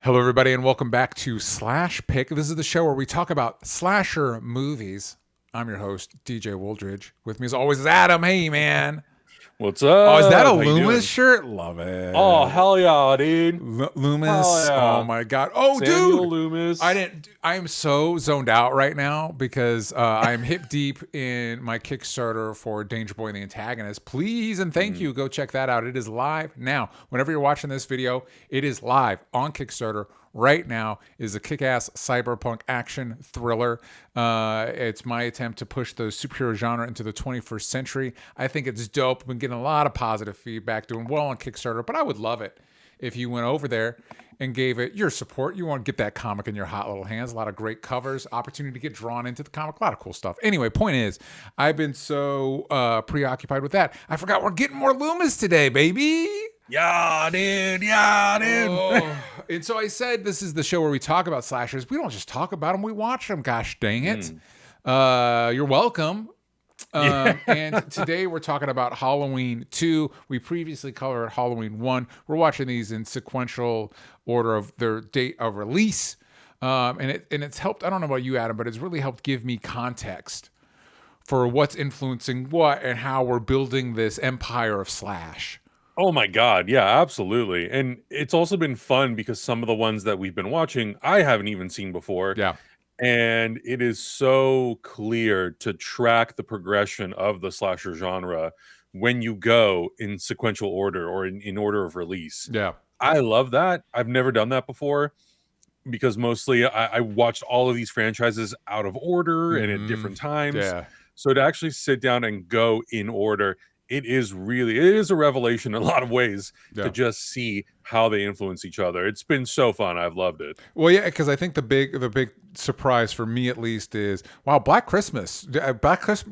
Hello, everybody, and welcome back to Slash Pick. This is the show where we talk about slasher movies. I'm your host, DJ Wooldridge. With me, as always, is Adam. Hey, man. What's Oh, is that a up? How you Loomis doing? shirt? Love it. Oh, hell yeah, dude. Hell Loomis. Oh yeah. my God. Oh, Samuel dude. Loomis. I am so zoned out right now because I'm hip deep in my Kickstarter for Danger Boy and the Antagonist. Please and thank you. Go check that out. It is live now. Whenever you're watching this video, it is live on Kickstarter right now. It is a kick-ass cyberpunk action thriller. It's my attempt to push the superhero genre into the 21st century. I think it's dope. I've been getting a lot of positive feedback, doing well on Kickstarter, but I would love it if you went over there and gave it your support. You want to get that comic in your hot little hands. A lot of great covers, opportunity to get drawn into the comic, a lot of cool stuff. Anyway, point is, I've been so preoccupied with that. I forgot we're getting more Loomis today, baby. Yeah, dude. Yeah, dude. Oh. And so I said, this is the show where we talk about slashers. We don't just talk about them, we watch them. Gosh dang it. You're welcome. And today we're talking about Halloween 2. We previously covered Halloween 1. We're watching these in sequential order of their date of release. And it's helped, I don't know about you, Adam, but it's really helped give me context for what's influencing what and how we're building this empire of slash. Oh my God. Yeah, absolutely. And it's also been fun because some of the ones that we've been watching, I haven't even seen before. Yeah. And it is so clear to track the progression of the slasher genre when you go in sequential order or in order of release. Yeah. I love that. I've never done that before because mostly I watched all of these franchises out of order and at different times. Yeah. So to actually sit down and go in order, it is a revelation in a lot of ways to just see how they influence each other. It's been so fun. I've loved it. Well, yeah, because I think the big surprise for me at least is, wow, Black Christmas.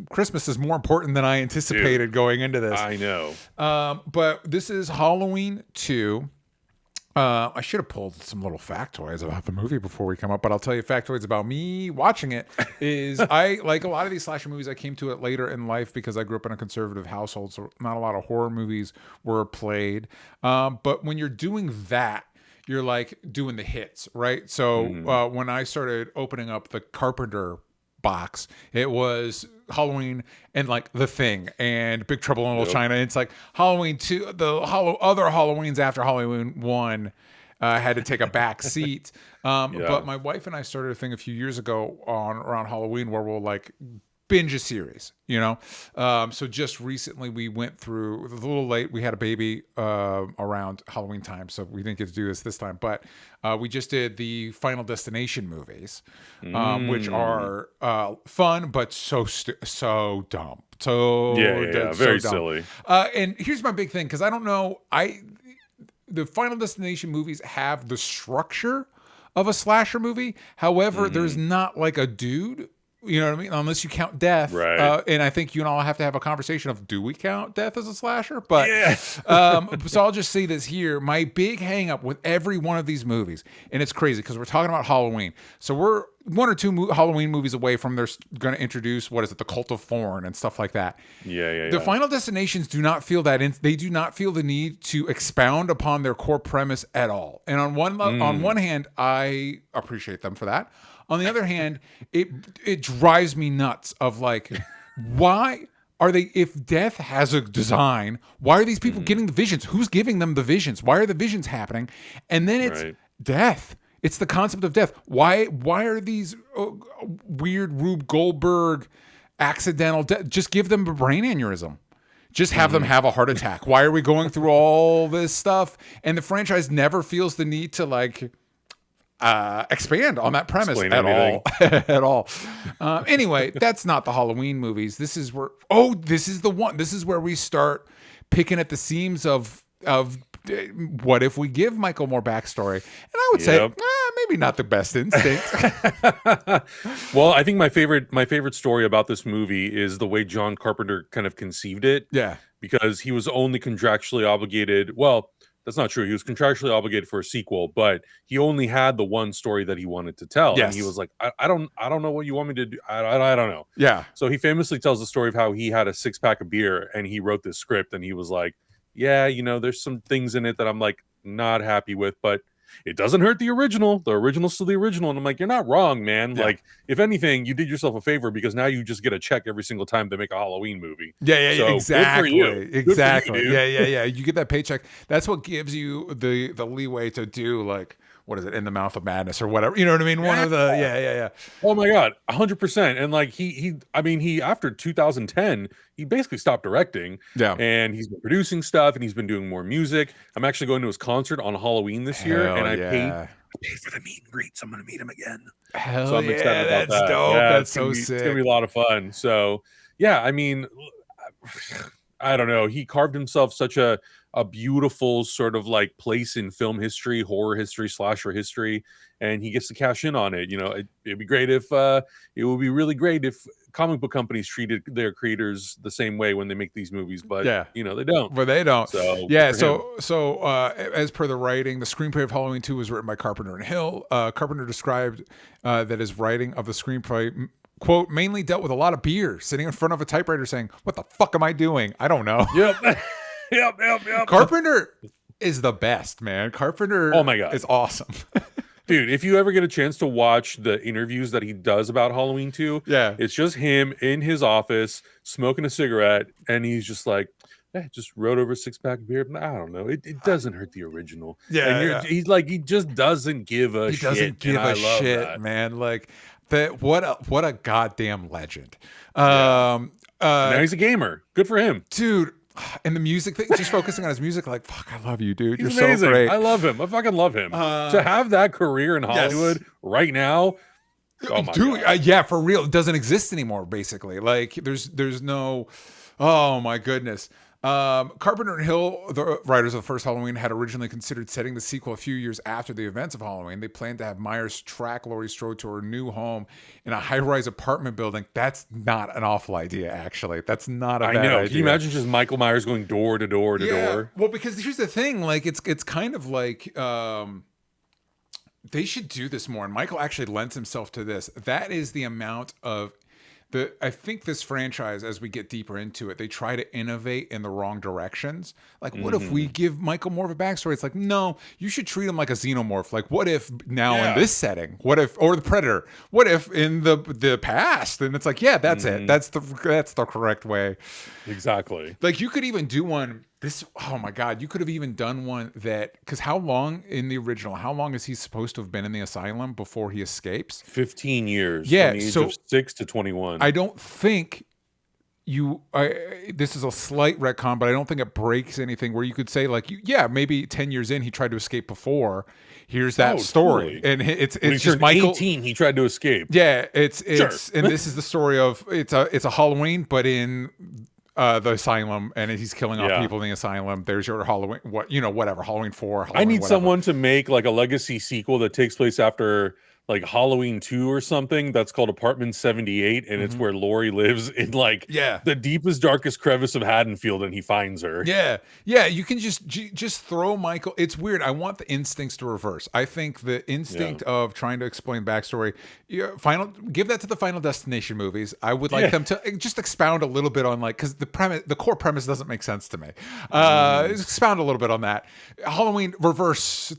Christmas is more important than I anticipated going into this. I know. But this is Halloween 2. I should have pulled some little factoids about the movie before we come up, but I'll tell you factoids about me watching it. Is I like a lot of these slasher movies. I came to it later in life because I grew up in a conservative household, so not a lot of horror movies were played. But when you're doing that, you're like doing the hits, right? So when I started opening up the Carpenter box, it was Halloween and like The Thing and Big Trouble in Little China. It's like Halloween 2, the other Halloweens after Halloween 1 had to take a back seat. But my wife and I started a thing a few years ago around Halloween where we'll like binge a series, you know? So just recently we went through, it was a little late. We had a baby around Halloween time, so we didn't get to do this time. But we just did the Final Destination movies, which are fun, but so dumb. Very silly. And here's my big thing, because I don't know, the Final Destination movies have the structure of a slasher movie. However, there's not like a dude. You know what I mean? Unless you count death. Right. And I think you and I will have to have a conversation of, do we count death as a slasher? But so I'll just say this here. My big hang up with every one of these movies, and it's crazy because we're talking about Halloween. So we're one or two Halloween movies away from they're going to introduce, what is it, the Cult of Thorn and stuff like that. The Final Destinations do not feel that. They do not feel the need to expound upon their core premise at all. And on one hand, I appreciate them for that. On the other hand, it drives me nuts of like, why are they, if death has a design, why are these people getting the visions? Who's giving them the visions? Why are the visions happening? And then it's death. It's the concept of death. Why are these weird Rube Goldberg accidental death? Just give them a brain aneurysm. Just have them have a heart attack. Why are we going through all this stuff? And the franchise never feels the need to like expand on that premise at all. Anyway, that's not the Halloween movies. This is where this is where we start picking at the seams of what if we give Michael more backstory? And I would say maybe not the best instinct. Well, I think my favorite story about this movie is the way John Carpenter kind of conceived it. Yeah. Because he was only contractually obligated. Well, that's not true. He was contractually obligated for a sequel, but he only had the one story that he wanted to tell. Yes. And he was like, I don't know what you want me to do. I don't know. Yeah. So he famously tells the story of how he had a 6-pack of beer and he wrote this script and he was like, yeah, you know, there's some things in it that I'm like not happy with, but it doesn't hurt the original. The original's still the original. And I'm like, you're not wrong, man. Yeah. Like, if anything, you did yourself a favor because now you just get a check every single time they make a Halloween movie. Yeah, So, exactly. Good for you. Exactly. Good for you, dude. Yeah. You get that paycheck. That's what gives you the leeway to do, like, what is it, In the Mouth of Madness or whatever. You know what I mean? One of the yeah. Oh my God, 100%. And like he after 2010, he basically stopped directing. Yeah. And he's been producing stuff and he's been doing more music. I'm actually going to his concert on Halloween this year, and I paid for the meet and greet, so I'm gonna meet him again. So I'm excited about that. Dope. Yeah, that's so sick. It's gonna be a lot of fun. So yeah, I mean, I don't know. He carved himself such a beautiful sort of like place in film history, horror history, slasher history, and he gets to cash in on it. You know, it'd be great if it would be really great if comic book companies treated their creators the same way when they make these movies, but you know, they don't. But they don't. So as per the writing, the screenplay of Halloween 2 was written by Carpenter and Hill. Carpenter described that his writing of the screenplay, quote, mainly dealt with a lot of beer, sitting in front of a typewriter saying, "What the fuck am I doing? I don't know." Yep. Yep. Carpenter is the best, man. Carpenter, oh my God, is awesome. Dude, if you ever get a chance to watch the interviews that he does about Halloween 2, it's just him in his office smoking a cigarette, and he's just like, just wrote over a 6-pack of beer. I don't know. It doesn't hurt the original. He's like, he just doesn't give a shit. He doesn't give a shit, man. Like that. What a goddamn legend. Now he's a gamer. Good for him, dude. And the music thing, just focusing on his music, like, fuck, I love you, dude. He's You're amazing. So great. I love him. I fucking love him. To have that career in Hollywood right now, oh my God. Yeah, for real. It doesn't exist anymore, basically. Like, there's no, oh my goodness. Carpenter and Hill, the writers of the first Halloween, had originally considered setting the sequel a few years after the events of Halloween. They planned to have Myers track Laurie Strode to her new home in a high-rise apartment building. That's not an awful idea, actually. That's not a bad idea. Can you imagine just Michael Myers going door to door to door? Well, because here's the thing. Like, it's kind of like... they should do this more. And Michael actually lends himself to this. That is the amount of... I think this franchise, as we get deeper into it, they try to innovate in the wrong directions. Like, what if we give Michael more of a backstory? It's like, no, you should treat him like a xenomorph. Like, what if now in this setting? What if, or the Predator? What if in the past? And it's like, yeah, that's it. That's the correct way. Exactly. Like, you could even do one. Oh my God, you could have even done one that, because how long in the original, how long is he supposed to have been in the asylum before he escapes? 15 years. Yeah. From the age of 6 to 21. I don't think this is a slight retcon, but I don't think it breaks anything where you could say, like, maybe 10 years in, he tried to escape before. Here's that story. Totally. And it's just Michael. 18, he tried to escape. Yeah. And this is the story of, it's a Halloween, but in the asylum, and he's killing off people in the asylum. There's your Halloween, whatever, Halloween 4. Halloween, I need someone to make like a legacy sequel that takes place after like Halloween 2 or something that's called Apartment 78, and it's where Laurie lives in like the deepest, darkest crevice of Haddonfield, and he finds her. Yeah, you can just throw Michael. It's weird. I want the instincts to reverse. I think the instinct of trying to explain backstory, give that to the Final Destination movies. I would like them to just expound a little bit on, like, because the core premise doesn't make sense to me. Expound a little bit on that. Halloween reverse.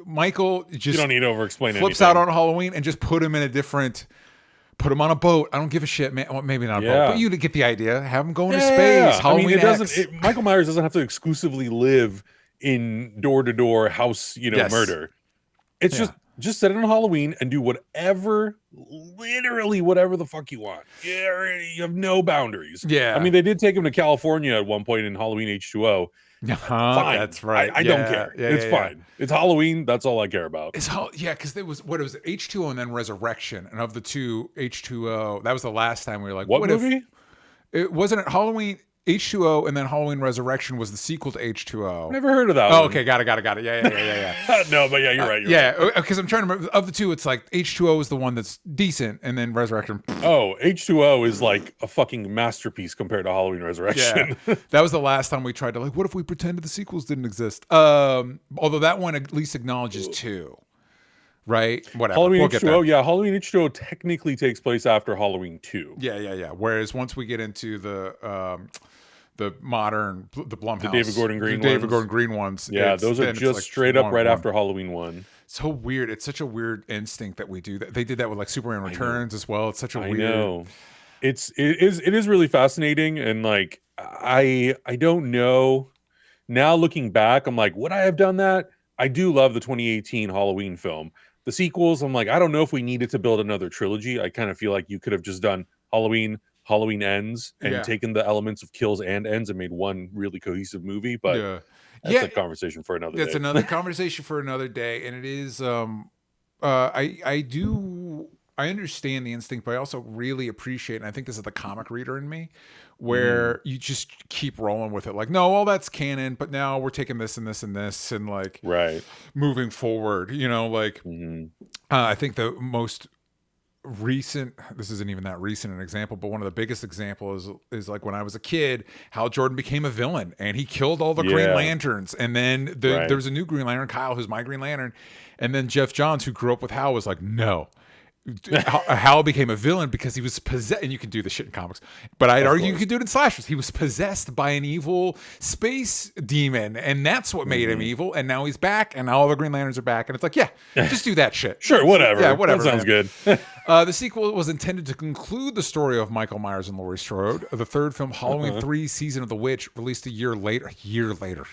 Michael just, you don't need to over explain it. Flips out on Halloween and just put him on a boat. I don't give a shit, man. Well, maybe not a boat, but you get the idea. Have him go into space. Halloween. Michael Myers doesn't have to exclusively live in door-to-door house, murder. It's just set it on Halloween and do literally whatever the fuck you want. You have no boundaries. I mean, they did take him to California at one point in Halloween H2O. Fine. That's right. I don't care. It's fine. It's Halloween. That's all I care about. Because there was H2O and then Resurrection, and of the two, H2O. That was the last time we were like, what movie? It wasn't it Halloween H2O, and then Halloween Resurrection was the sequel to H2O. Never heard of that. Oh, okay, got it. Yeah. No, but you're right. Because I'm trying to remember. Of the two, it's like H2O is the one that's decent, and then Resurrection. Oh, H2O is like a fucking masterpiece compared to Halloween Resurrection. Yeah. That was the last time we tried to, like, what if we pretended the sequels didn't exist? Although that one at least acknowledges 2. Right? Whatever. Halloween H2O, Halloween H2O technically takes place after Halloween 2. Yeah. Whereas once we get into the modern, the Blumhouse, the David Gordon Green Gordon Green ones. Yeah, those are just like straight up right after Halloween 1. So weird. It's such a weird instinct that we do that. They did that with like Superman Returns as well. It's such a weird. I know. It is really fascinating, and like I don't know. Now looking back, I'm like, would I have done that? I do love the 2018 Halloween film. The sequels, I'm like, I don't know if we needed to build another trilogy. I kind of feel like you could have just done Halloween Ends, and taken the elements of kills and ends and made one really cohesive movie. But that's a conversation for another day. That's another conversation for another day. And it is, I understand the instinct, but I also really appreciate, and I think this is the comic reader in me, where you just keep rolling with it. Like, no, all that's canon, but now we're taking this and this and this, and like moving forward, you know, like I think the most recent, this isn't even that recent an example, but one of the biggest examples is like when I was a kid, Hal Jordan became a villain and he killed all the Green Lanterns, and then there was a new Green Lantern, Kyle, who's my Green Lantern, and then Jeff Johns, who grew up with Hal, was like, no. Hal became a villain because he was possessed, and you can do this shit in comics, but I'd argue you could do it in slashers. He was possessed by an evil space demon, and that's what made him evil, and now he's back, and now all the Green Lanterns are back, and it's like, yeah, just do that shit. Sure, whatever. Yeah, whatever. That sounds good. The sequel was intended to conclude the story of Michael Myers and Laurie Strode. The third film, Halloween 3, Season of the Witch, released a year later,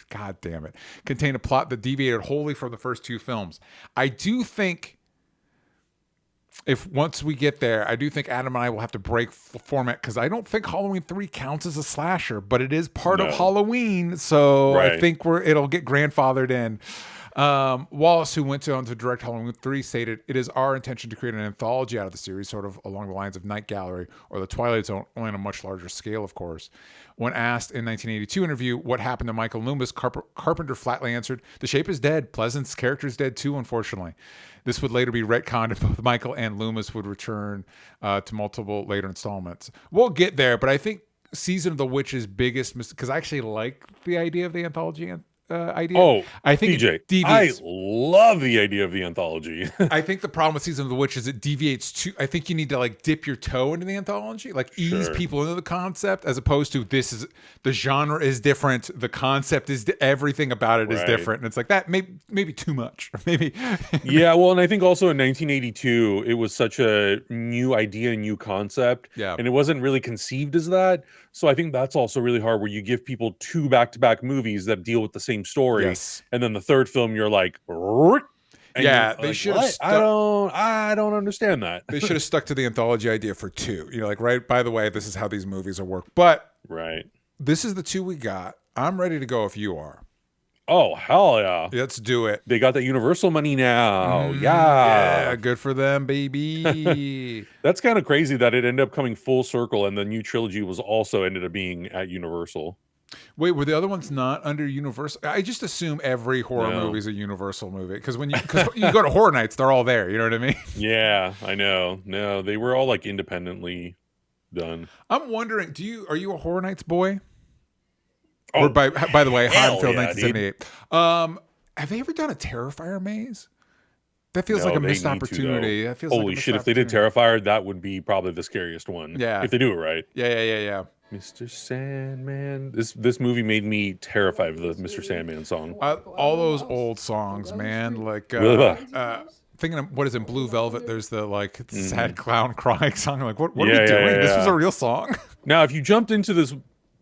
god damn it, contained a plot that deviated wholly from the first two films. I do think, if once we get there, I do think Adam and I will have to break format, because I don't think Halloween 3 counts as a slasher, but it is part of Halloween, so I think it'll get grandfathered in. Wallace, who went on to direct Halloween 3, stated, "It is our intention to create an anthology out of the series, sort of along the lines of Night Gallery or The Twilight Zone, only on a much larger scale, of course." When asked in 1982 interview what happened to Michael Loomis, Carpenter flatly answered, "The shape is dead. Pleasant's character is dead too, unfortunately." This would later be retconned, and both Michael and Loomis would return to multiple later installments. We'll get there, but I think Season of the Witch's biggest mistake, because I actually like the idea of the anthology idea. Oh, I think DJ, I love the idea of the anthology. I think the problem with Season of the Witch is it deviates too. I think you need to like dip your toe into the anthology, like ease people into the concept, as opposed to this is the genre is different, the concept is everything about it is different, and it's like that maybe too much, maybe. Yeah, well, and I think also in 1982 it was such a new idea, new concept, and it wasn't really conceived as that. So I think that's also really hard, where you give people two back-to-back movies that deal with the same story, and then the third film you're like, they should have. I don't understand that. They should have stuck to the anthology idea for two. You know, like, right, by the way, this is how these movies will work. But this is the two we got. I'm ready to go if you are. Oh, hell yeah. Let's do it. They got that Universal money now. Yeah, good for them, baby. That's kind of crazy that it ended up coming full circle, and the new trilogy was also ended up being at Universal. Wait, were the other ones not under Universal? I just assume every horror movie is a Universal movie, because when you go to Horror Nights, they're all there. You know what I mean? Yeah, I know. No, they were all like independently done. I'm wondering, are you a Horror Nights boy? Oh, or by the way, Haunfield 1978. Have they ever done a Terrifier maze? That feels like a missed opportunity. That feels holy shit! If they did Terrifier, that would be probably the scariest one. Yeah, if they do it right. Yeah. Mr. Sandman. This movie made me terrified of the Mr. Sandman song. All those old songs, man. Like thinking of, what is it, Blue Velvet? There's the like sad clown crying song. Like, what are we doing? This was a real song. Now, if you jumped into this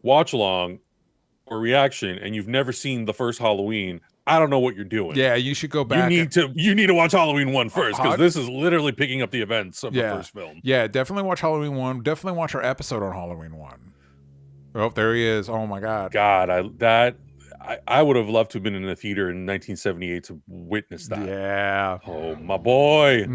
watch along or reaction and you've never seen the first Halloween, I don't know what you're doing. Yeah, you should go back. You need to watch Halloween 1 first, because this is literally picking up the events of the first film. Yeah, definitely watch Halloween 1. Definitely watch our episode on Halloween 1. Oh, there he is. Oh my God. I would have loved to have been in the theater in 1978 to witness that. Yeah. Oh, my boy.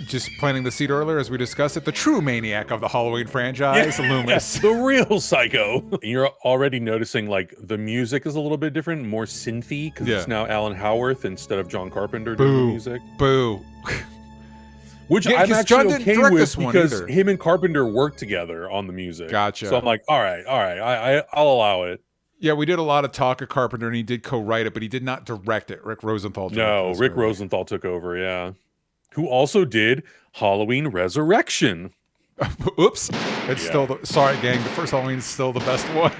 Just planting the seed earlier as we discussed it. The true maniac of the Halloween franchise, Loomis. Yes, the real psycho. You're already noticing like the music is a little bit different, more synthy, because it's now Alan Howarth instead of John Carpenter doing the music. Boo. Which I'm actually okay with, because him and Carpenter worked together on the music. Gotcha. So I'm like, all right, I'll allow it. Yeah, we did a lot of talk of Carpenter, and he did co-write it, but he did not direct it. Rick Rosenthal did. No, Rick Rosenthal took over, yeah. Who also did Halloween Resurrection. Oops. It's still sorry, gang. The first Halloween is still the best one.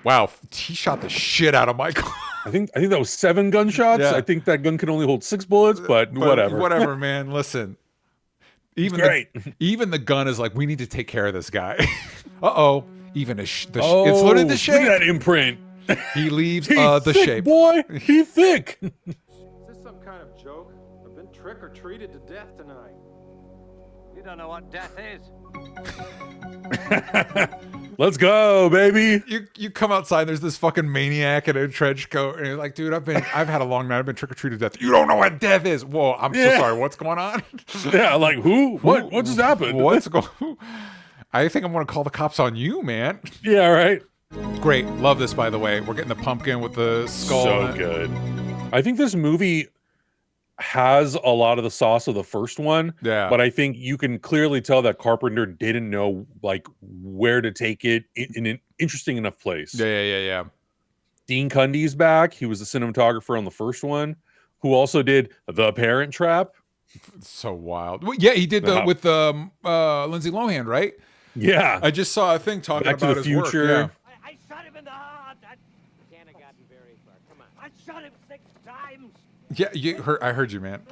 Wow, he shot the shit out of Michael. I think that was 7 gunshots. Yeah. I think that gun can only hold 6 bullets, but whatever. Whatever, man. Listen. Even the gun is like, we need to take care of this guy. Uh-oh. Even it's loaded the shape. Look at that imprint. He leaves the thick, shape. Boy, he thick. Is this some kind of joke? I've been trick or treated to death tonight. You don't know what death is. Let's go, baby. You come outside, there's this fucking maniac in a trench coat, and you're like, dude, I've had a long night. I've been trick or treated to death. You don't know what death is. Whoa, I'm so sorry. What's going on? Yeah, like who? What just happened? What's going? I think I'm gonna call the cops on you, man. Yeah, right. Great, love this. By the way, we're getting the pumpkin with the skull. So good. I think this movie has a lot of the sauce of the first one. Yeah. But I think you can clearly tell that Carpenter didn't know like where to take it in an interesting enough place. Yeah. Dean Cundy's back. He was the cinematographer on the first one, who also did The Parent Trap. It's so wild. Well, yeah, he did with Lindsay Lohan, right? Yeah. I just saw a thing talking Back about to the his Future. work. Yeah. I shot him in the heart. I can't have gotten very far. Come on. I shot him 6 times. Yeah, I heard you, man.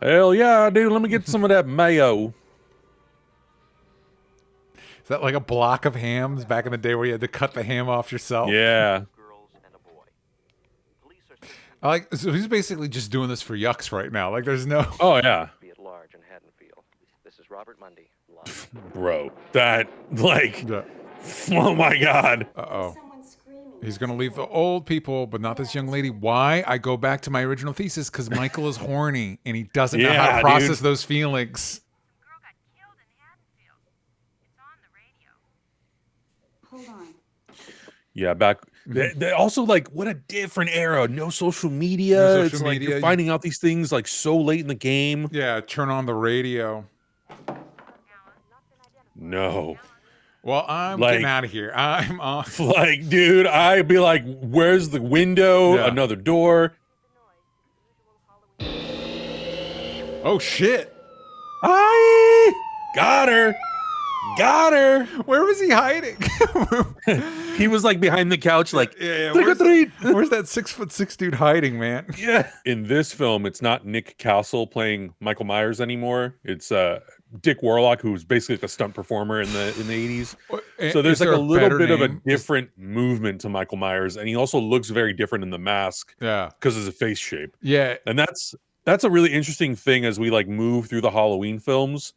Hell yeah, dude. Let me get some of that mayo. Is that like a block of hams back in the day where you had to cut the ham off yourself? Yeah. I like. So he's basically just doing this for yucks right now. Like, there's no. Oh yeah. Be at large in Haddonfield. This is Robert Mundy. Live. Bro, that like. Yeah. Oh my God. Uh-oh. He's going to leave the old people, but not this young lady. Why? I go back to my original thesis, because Michael is horny, and he doesn't know how to process those feelings. Girl got killed in Haddonfield. It's on the radio. Hold on. Yeah, back. They also, like, what a different era. No social media. No social it's like media. you're finding out these things like so late in the game. Yeah, turn on the radio. No. Well, I'm Like- getting out of here. I'm off. Like, dude, I'd be like, where's the window? Yeah. Another door. Oh, shit. I got her. Got her. Where was he hiding? He was like behind the couch, like, Yeah, trick or treat. where's that 6'6" dude hiding, man? Yeah. In this film, it's not Nick Castle playing Michael Myers anymore. It's Dick Warlock, who's basically like a stunt performer in the 80s. So there's like a little bit of a different movement to Michael Myers, and he also looks very different in the mask. Yeah. Because of his face shape. Yeah. And that's a really interesting thing as we like move through the Halloween films,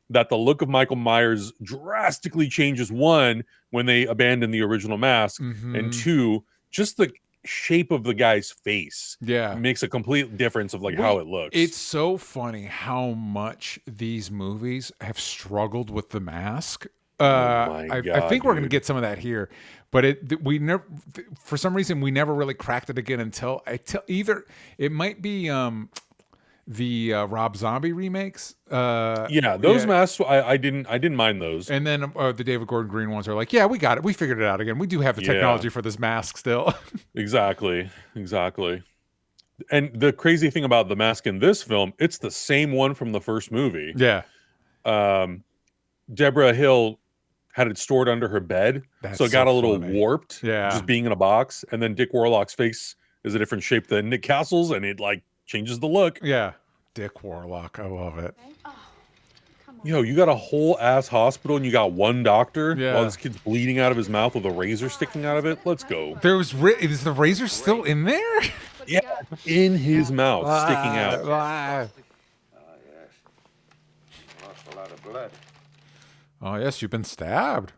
that the look of Michael Myers drastically changes. One, when they abandon the original mask, and 2, just the shape of the guy's face makes a complete difference of like how it looks. It's so funny how much these movies have struggled with the mask. I think we're going to get some of that here, but we never, for some reason, we never really cracked it again until either it might be the Rob Zombie remakes. Those masks I didn't mind those. And then the David Gordon Green ones are like, yeah, we got it. We figured it out again. We do have the technology for this mask still. Exactly. And the crazy thing about the mask in this film, it's the same one from the first movie. Yeah. Deborah Hill had it stored under her bed, so it got a little warped. Yeah. Just being in a box. And then Dick Warlock's face is a different shape than Nick Castle's, and it like changes the look. Yeah. Dick Warlock. I love it. Yo, you got a whole ass hospital and you got one doctor Yeah. while this kid's bleeding out of his mouth with a razor sticking out of it. Let's go. Is the razor still in there? Yeah, in his mouth, sticking out. Ah. Lost a lot of blood. Oh, yes, you've been stabbed.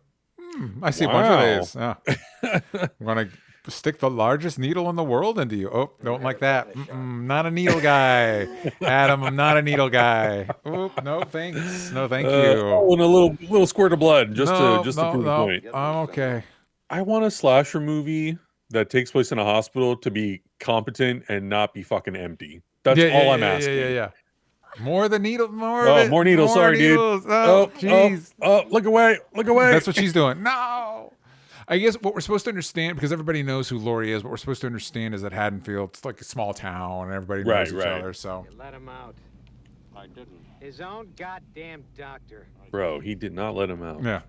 I see a bunch of these. I'm going to stick the largest needle in the world into you. Oh, don't like that. Not a needle guy. Adam, I'm not a needle guy. Oop, no thanks. No, thank you. And a little squirt of blood just to prove the point. I'm okay. I want a slasher movie that takes place in a hospital to be competent and not be fucking empty. That's all I'm asking. Yeah. More the needle, more. Oh, of it. more needles. Sorry, needles. dude. Oh, jeez. Oh, look away. Look away. That's what she's doing. No. I guess what we're supposed to understand, because everybody knows who Laurie is, what we're supposed to understand is that Haddonfield, it's like a small town and everybody knows each other. So Let him out. I didn't. His own goddamn doctor. Bro, he did not let him out. Yeah.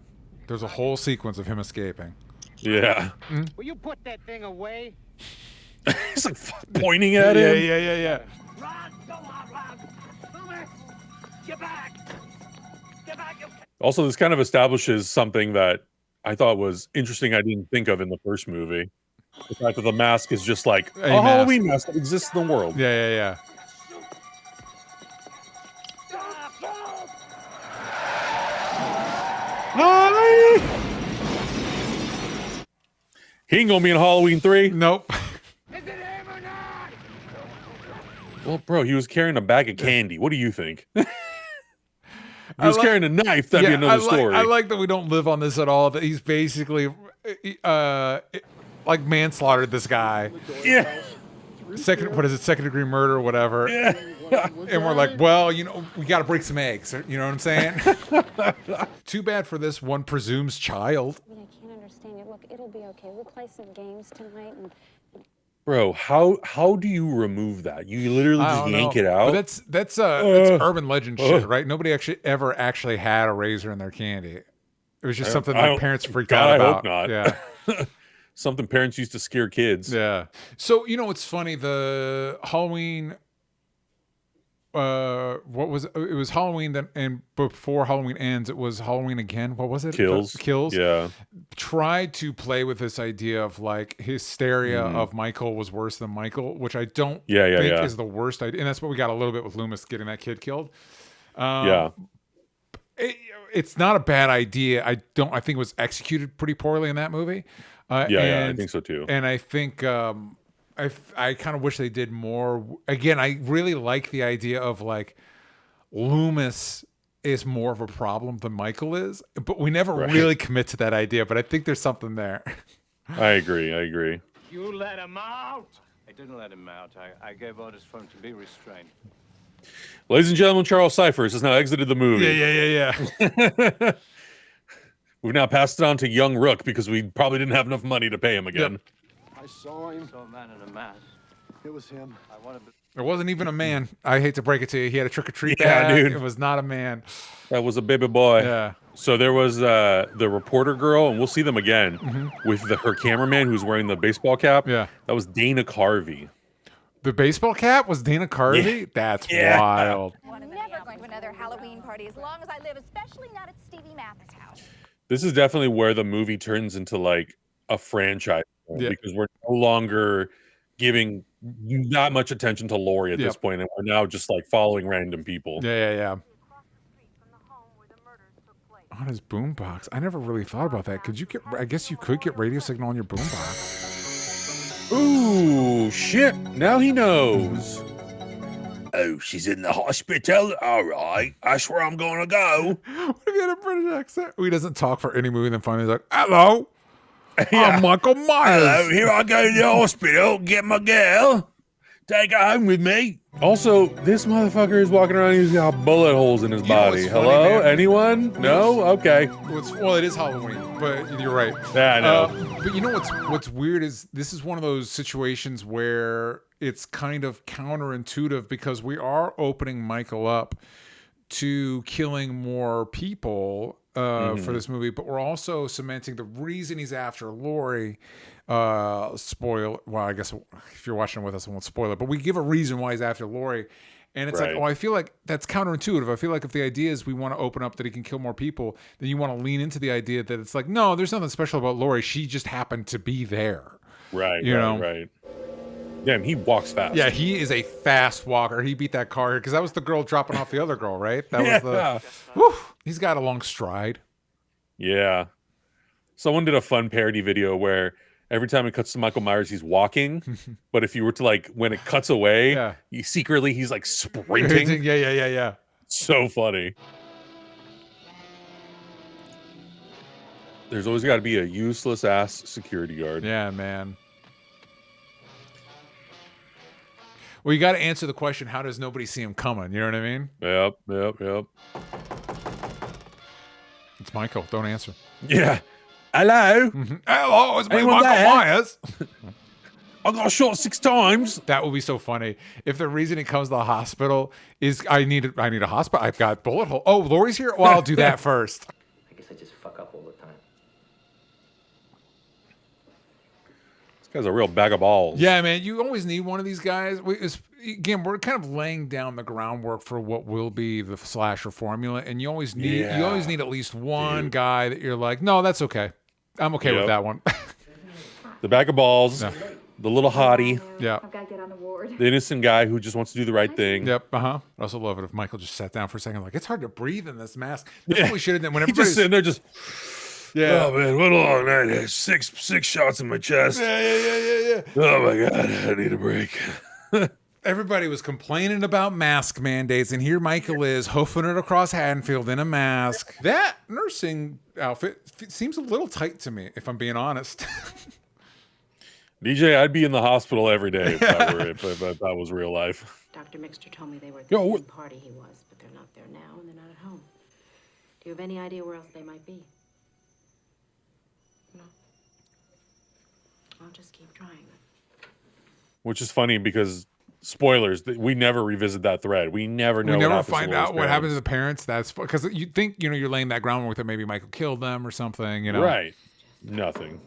There's a whole sequence of him escaping. Yeah. Will you put that thing away? He's like pointing at him. Yeah. Run! Go on, run! Move it! Get back! Get back! You... Also, this kind of establishes something that I thought was interesting I didn't think of in the first movie. The fact that the mask is just like a Halloween mask that exists in the world. Yeah. Hi! He ain't gonna be in Halloween 3. Nope. Is it him or not? Well, bro, he was carrying a bag of candy. What do you think? He was carrying a knife. That'd be another story. I like that we don't live on this at all. That he's basically like manslaughtered this guy. Yeah. Second degree murder or whatever. Yeah. And we're like, well, you know, we got to break some eggs. You know what I'm saying? Too bad for this one presumes child. I can't understand it. Look, it'll be okay. We'll play some games tonight. And Bro, how do you remove that? You literally just yank it out? But that's urban legend shit, right? Nobody ever actually had a razor in their candy. It was just something my parents freaked out about. I hope not. Yeah. Something parents used to scare kids. Yeah. So, you know, it's funny. The Halloween, what was it? It was Halloween that, and before Halloween Ends, it was Halloween again. What was it? Kills. Yeah. Tried to play with this idea of like hysteria of Michael was worse than Michael, which I don't think is the worst idea. And that's what we got a little bit with Loomis getting that kid killed. It's not a bad idea. I think it was executed pretty poorly in that movie. I think so too. And I think I kind of wish they did more. Again, I really like the idea of like Loomis is more of a problem than Michael is, but we never really commit to that idea. But I think there's something there. I agree. You let him out? I didn't let him out. I gave orders for him to be restrained. Ladies and gentlemen, Charles Cyphers has now exited the movie. Yeah. We've now passed it on to young Rook because we probably didn't have enough money to pay him again. Yep. I saw him. Saw a man in a mask. It was him. I wanted to... It wasn't even a man. I hate to break it to you. He had a trick-or-treat Yeah, bag. dude. It was not a man. That was a baby boy. Yeah. So there was the reporter girl, and we'll see them again with her cameraman who's wearing the baseball cap. Yeah. That was Dana Carvey. The baseball cap was Dana Carvey? Yeah. That's Yeah. wild. I'm never going to another Halloween party as long as I live, especially not at Stevie Mathis' house. This is definitely where the movie turns into like a franchise because we're no longer giving that much attention to Laurie at this point, and we're now just like following random people. Yeah. On his boombox. I never really thought about that. I guess you could get radio signal on your boombox. Ooh, shit. Now he knows. Oh, she's in the hospital? All right. That's where I'm going to go. What if he had a British accent? He doesn't talk for any movie, then finally he's like, hello. I'm Michael Myers. Hello, here I go to the hospital. Get my girl. Take her home with me. Also, this motherfucker is walking around. He's got bullet holes in his body. Hello? Anyone? No? Okay. Well, it is Halloween, but you're right. Yeah, I know. But you know what's weird is this is one of those situations where it's kind of counterintuitive because we are opening Michael up to killing more people for this movie, but we're also cementing the reason he's after Laurie. Well, I guess if you're watching with us, I won't spoil it, but we give a reason why he's after Laurie. And it's like, I feel like that's counterintuitive. I feel like if the idea is we want to open up that he can kill more people, then you want to lean into the idea that it's like, no, there's nothing special about Laurie. She just happened to be there. Right. Damn, he walks fast. Yeah, he is a fast walker. He beat that car here because that was the girl dropping off the other girl, right? That was he's got a long stride. Yeah. Someone did a fun parody video where every time it cuts to Michael Myers, he's walking. But if you were to like, when it cuts away, he's like sprinting. Yeah. So funny. There's always got to be a useless ass security guard. Yeah, man. Well, you got to answer the question, how does nobody see him coming? You know what I mean? Yep. It's Michael. Don't answer. Yeah. Hello? Hello, it's me, Anyone Michael there? Myers. I got shot 6 times. That would be so funny if the reason he comes to the hospital is I need a hospital. I've got bullet hole. Oh, Laurie's here. Well, I'll do that first. I guess I just fuck up all the time. This guy's a real bag of balls. Yeah, man. You always need one of these guys. Again, we're kind of laying down the groundwork for what will be the slasher formula, and you always need at least one guy that you're like, no, that's okay. I'm okay with that one. The bag of balls. Yeah. The little hottie. Yeah. I've got to get on the ward. The innocent guy who just wants to do the right thing. Yep. I also love it if Michael just sat down for a second, like it's hard to breathe in this mask. That's what we should have done. When He's just sitting there, just. Yeah. Oh man, what a long night. Six shots in my chest. Yeah. Oh my god, I need a break. Everybody was complaining about mask mandates, and here Michael is hoofing it across Haddonfield in a mask. That nursing outfit seems a little tight to me, if I'm being honest. DJ, I'd be in the hospital every day if that was real life. Dr. Mixter told me they were at the same party he was, but they're not there now and they're not at home. Do you have any idea where else they might be? No. I'll just keep trying. Which is funny because spoilers, we never revisit that thread. We never know. We never find out what happens to the parents. That's because you think you're laying that groundwork that maybe Michael killed them or something. Right? Nothing.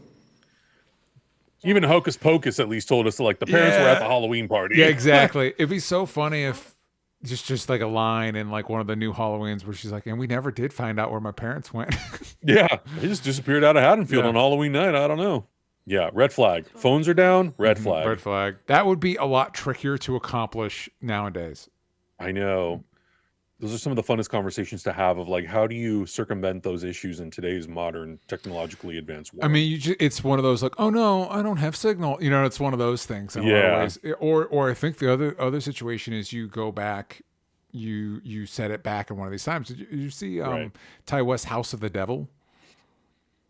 Even Hocus Pocus at least told us that like the parents were at the Halloween party. Yeah, exactly. It'd be so funny if just like a line in like one of the new Halloweens where she's like, and we never did find out where my parents went. Yeah, they just disappeared out of Haddonfield on Halloween night. I don't know. Yeah, red flag. Phones are down, red flag. Red flag. That would be a lot trickier to accomplish nowadays. I know. Those are some of the funnest conversations to have of like, how do you circumvent those issues in today's modern technologically advanced world? I mean, it's one of those like, oh no, I don't have signal. It's one of those things. In a lot of ways. Or I think the other situation is you go back, you set it back in one of these times. Did you see Ty West's House of the Devil?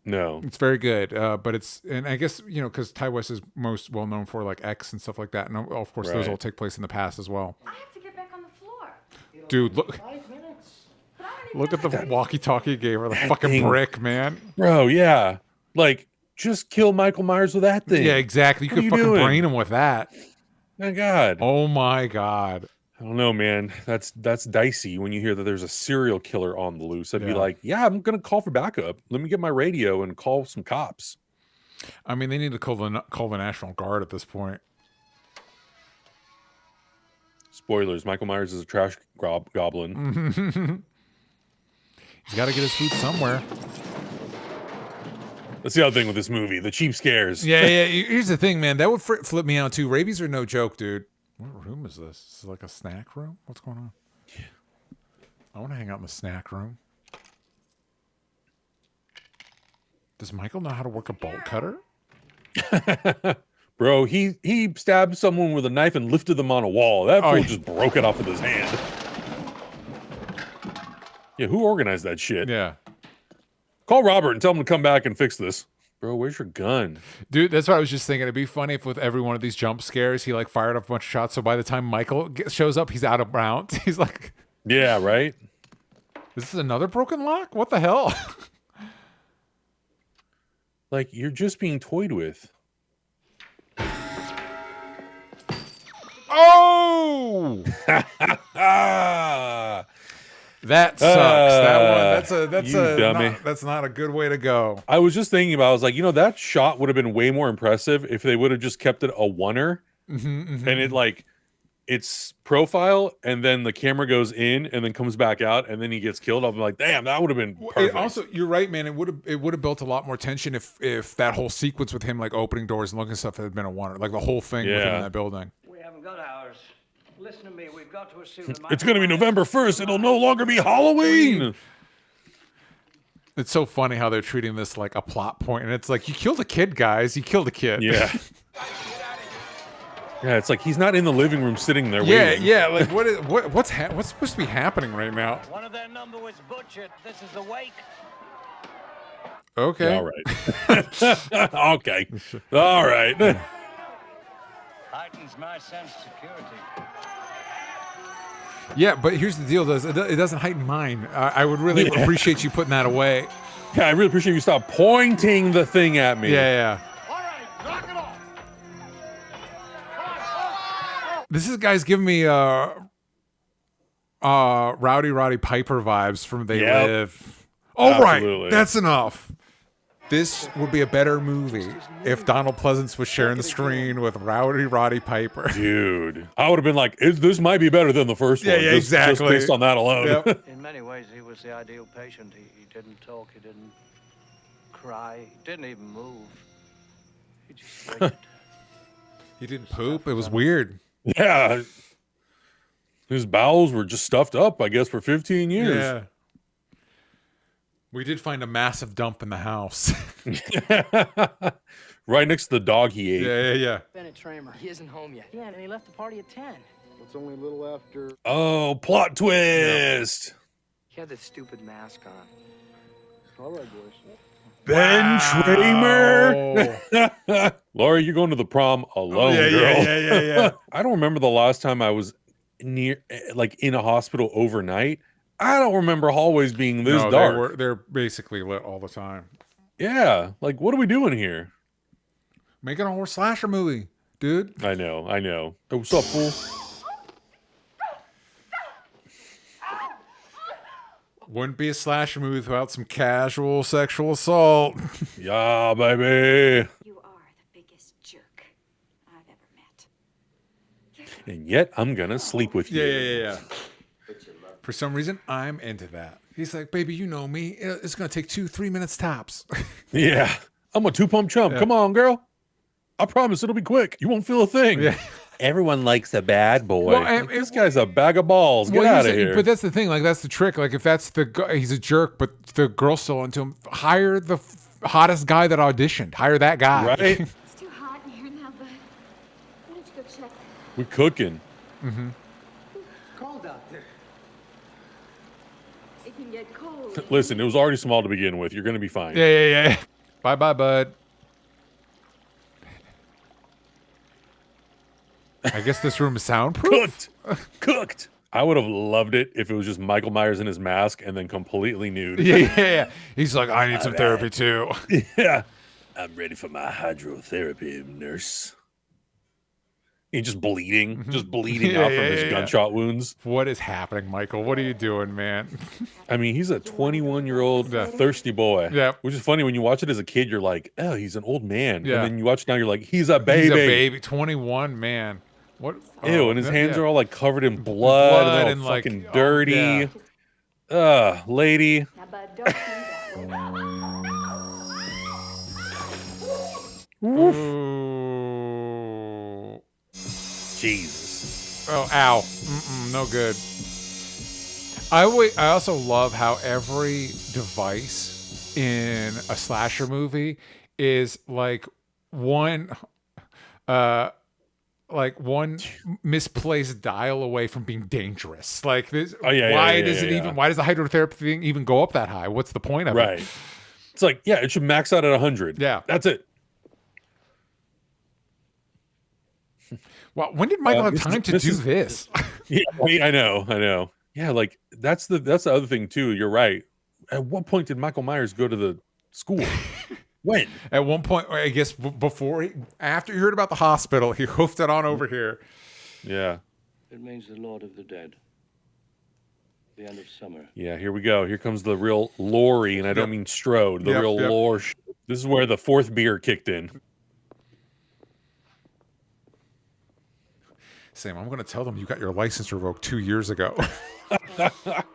No. It's very good, but and I guess, because Ty West is most well known for like X and stuff like that. And of course, those all take place in the past as well. I have to get back on the floor. Dude, look at the walkie-talkie he gave her, the fucking brick, man. Bro, yeah. Like, just kill Michael Myers with that thing. Yeah, exactly. You could fucking brain him with that. My God. Oh my God. I don't know, man. That's dicey when you hear that there's a serial killer on the loose. I'd be like, yeah, I'm going to call for backup. Let me get my radio and call some cops. I mean, they need to call the National Guard at this point. Spoilers, Michael Myers is a trash goblin. He's got to get his food somewhere. That's the other thing with this movie, the cheap scares. Yeah. Here's the thing, man. That would flip me out too. Rabies are no joke, dude. What room is this? Is this like a snack room? What's going on? Yeah. I want to hang out in the snack room. Does Michael know how to work a bolt cutter? Bro, he stabbed someone with a knife and lifted them on a wall. That fool just broke it off with his hand. Yeah, who organized that shit? Yeah. Call Robert and tell him to come back and fix this. Bro, where's your gun? Dude, that's what I was just thinking. It'd be funny if with every one of these jump scares, he like fired up a bunch of shots. So by the time Michael shows up, he's out of rounds. He's like... Yeah, right? This is another broken lock? What the hell? Like, you're just being toyed with. Oh! That sucks. That's not a good way to go. I was just thinking about, I was like, that shot would have been way more impressive if they would have just kept it a oneer. And it like, it's profile and then the camera goes in and then comes back out and then he gets killed. I'm like, damn, that would have been perfect. Also, you're right, man. It would have built a lot more tension if that whole sequence with him like opening doors and looking at stuff had been a oneer. Like the whole thing with him in that building. We haven't got ours. Listen to me. We've got to assume it's going to be November 1st. It'll no longer be Halloween. It's so funny how they're treating this like a plot point, and it's like, you killed a kid, guys. You killed a kid. Yeah. Yeah, it's like he's not in the living room sitting there waiting. Yeah. Like what's supposed to be happening right now? One of their number was butchered. This is the wake. Okay. Yeah, all right. Okay. All right. Heightens my sense of security. Yeah, but here's the deal: it doesn't heighten mine. I would really appreciate you putting that away. Yeah, I really appreciate you stop pointing the thing at me. Yeah. All right, knock it off. This guy's giving me Rowdy Roddy Piper vibes from They Live. All right, that's enough. This would be a better movie if Donald Pleasance was sharing the screen with Rowdy Roddy Piper. Dude, I would have been like, this might be better than the first one. Yeah, exactly. Just based on that alone. Yep. In many ways, he was the ideal patient. He didn't talk, he didn't cry, he didn't even move. He just waited. He didn't poop. It was weird. Yeah. His bowels were just stuffed up, I guess, for 15 years. Yeah. We did find a massive dump in the house. Right next to the dog he ate. Yeah. Bennett Tramer, he isn't home yet. Yeah, and he left the party at 10. It's only a little after. Oh, plot twist. He had that stupid mask on. All right, boys. Ben Tramer. Laurie, you're going to the prom alone, girl. Yeah. I don't remember the last time I was in a hospital overnight. I don't remember hallways being this dark. They're basically lit all the time. Yeah, like what are we doing here? Make it a horror slasher movie, dude. I know. Hey, what's up, fool? Wouldn't be a slasher movie without some casual sexual assault. Yeah, baby. You are the biggest jerk I've ever met. And yet I'm gonna sleep with you. Yeah. For some reason, I'm into that. He's like, baby, you know me. It's going to take 2-3 minutes tops. Yeah. I'm a 2-pump chump. Yeah. Come on, girl. I promise it'll be quick. You won't feel a thing. Yeah. Everyone likes a bad boy. Well, Like, this guy's a bag of balls. Get out of here. But that's the thing. Like, that's the trick. Like, if that's the guy, he's a jerk, but the girl's still into him, hire the hottest guy that auditioned. Hire that guy. Right? It's too hot in here now, bud. Why don't you go check? We're cooking. Mm-hmm. Cold out there. It can get cold. Listen, it was already small to begin with. You're going to be fine. Yeah. Bye, bud. I guess this room is soundproof. Cooked. I would have loved it if it was just Michael Myers in his mask and then completely nude. Yeah. He's like, I need some therapy too. Yeah. I'm ready for my hydrotherapy, nurse. He's just bleeding. Just bleeding out from his gunshot wounds. What is happening, Michael? What are you doing, man? I mean, he's a 21-year-old thirsty boy. Yeah. Which is funny. When you watch it as a kid, you're like, oh, he's an old man. Yeah. And then you watch it now, you're like, he's a baby. He's a baby. 21, man. What? Ew, and his hands are all like covered in blood and, and all like fucking dirty. Lady. Now, bud, don't do that. Ooh. Jesus. Oh, ow. No good. I also love how every device in a slasher movie is like one misplaced dial away from being dangerous. Like this. Why does the hydrotherapy thing even go up that high? What's the point of it? Right. It's like, yeah, it should max out at 100. Yeah. That's it. Well, when did Michael have time to do this? Yeah, I know. Yeah, like that's the other thing too. You're right. At what point did Michael Myers go to the school? When? At one point, I guess after he heard about the hospital, he hoofed it on over here. Yeah. It means the Lord of the Dead. The end of summer. Yeah, here we go. Here comes the real Laurie, and I don't mean Strode. The real lore. This is where the fourth beer kicked in. Sam, I'm going to tell them you got your license revoked 2 years ago.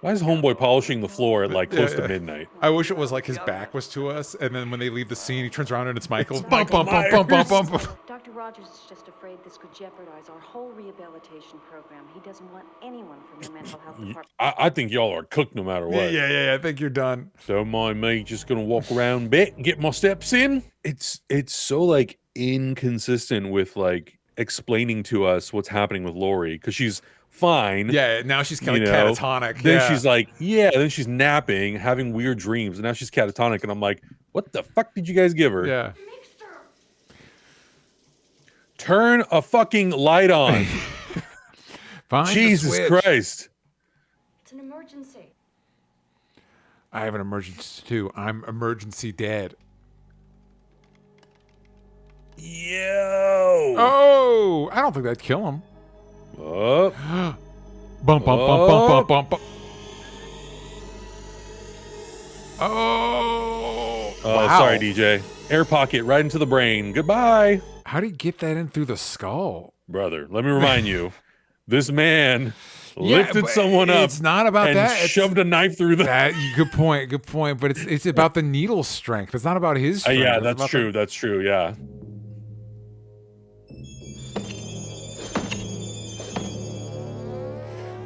Why is Homeboy polishing the floor at like close to midnight? I wish it was like his back was to us, and then when they leave the scene, he turns around and it's Michael's. Bump. Dr. Rogers is just afraid this could jeopardize our whole rehabilitation program. He doesn't want anyone from the mental health department. I think y'all are cooked no matter what. Yeah. I think you're done. Don't mind me. Just gonna walk around a bit and get my steps in. It's so like inconsistent with like explaining to us what's happening with Laurie because she's fine. Yeah, now she's kind of catatonic. Then she's like, then she's napping, having weird dreams, and now she's catatonic, and I'm like, what the fuck did you guys give her? Yeah. Turn a fucking light on. Jesus Christ. It's an emergency. I have an emergency too. I'm emergency dead. Yo. Oh, I don't think that'd kill him. Up. Bump, bump, bump, bump, bump, bump, bump. Oh. Wow. Sorry, DJ. Air pocket right into the brain. Goodbye. How did he get that in through the skull? Brother, let me remind you, this man lifted someone up. It's not about and that. Shoved a knife through the. Good point. Good point. But it's about the needle strength. It's not about his strength. Yeah, that's true. That's true. Yeah.